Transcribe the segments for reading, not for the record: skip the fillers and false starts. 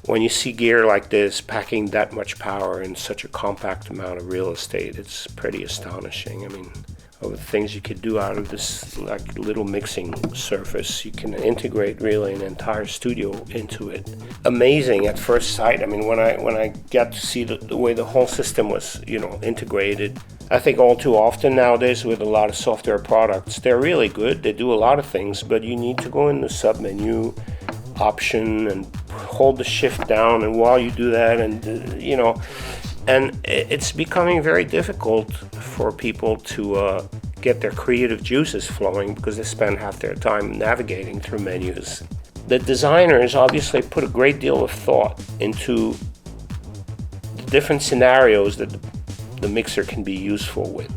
when you see gear like this packing that much power in such a compact amount of real estate, it's pretty astonishing. I mean, of the things you could do out of this like little mixing surface, you can integrate really an entire studio into it. Amazing at first sight. I mean, when I got to see the way the whole system was, integrated, I think all too often nowadays with a lot of software products, they're really good. They do a lot of things, but you need to go in the sub-menu option and hold the shift down, and while you do that, and it's becoming very difficult for people to get their creative juices flowing because they spend half their time navigating through menus. The designers obviously put a great deal of thought into the different scenarios that the mixer can be useful with.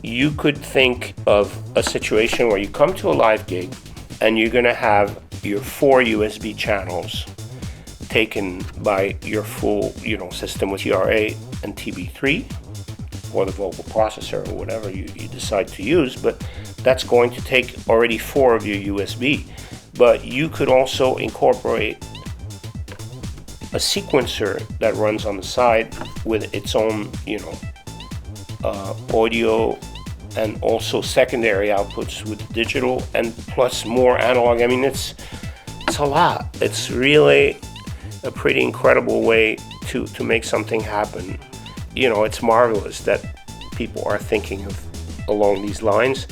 You could think of a situation where you come to a live gig and you're going to have your 4 USB channels taken by your full system with UR8 and TB3 or the vocal processor or whatever you decide to use, but that's going to take already 4 of your USB. But you could also incorporate a sequencer that runs on the side with its own audio and also secondary outputs with digital and plus more analog. I mean, it's a lot. It's really a pretty incredible way to make something happen. It's marvelous that people are thinking of along these lines.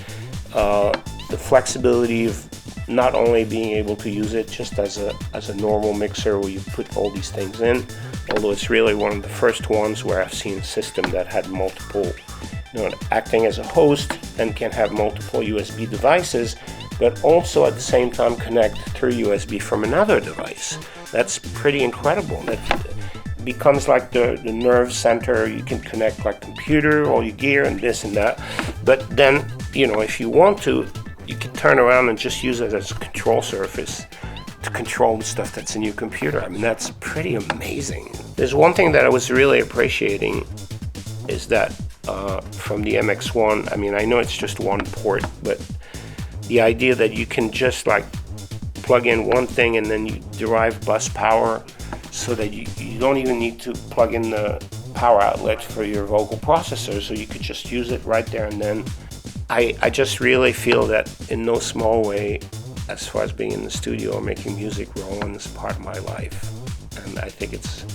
The flexibility of not only being able to use it just as a normal mixer where you put all these things in, although it's really one of the first ones where I've seen a system that had multiple, acting as a host and can have multiple USB devices, but also at the same time connect through USB from another device. That's pretty incredible. That becomes like the nerve center. You can connect like computer, all your gear and this and that. But then, if you want to, you can turn around and just use it as a control surface to control the stuff that's in your computer. I mean, that's pretty amazing. There's one thing that I was really appreciating is that from the MX-1, I mean, I know it's just one port, but the idea that you can just like plug in one thing and then you derive bus power so that you don't even need to plug in the power outlet for your vocal processor, so you could just use it right there and then. I just really feel that in no small way, as far as being in the studio or making music, Roland is part of my life. And I think it's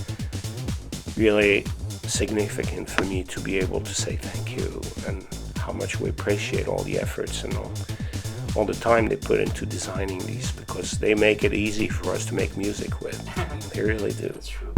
really significant for me to be able to say thank you and how much we appreciate all the efforts and all the time they put into designing these, because they make it easy for us to make music with. They really do. That's true.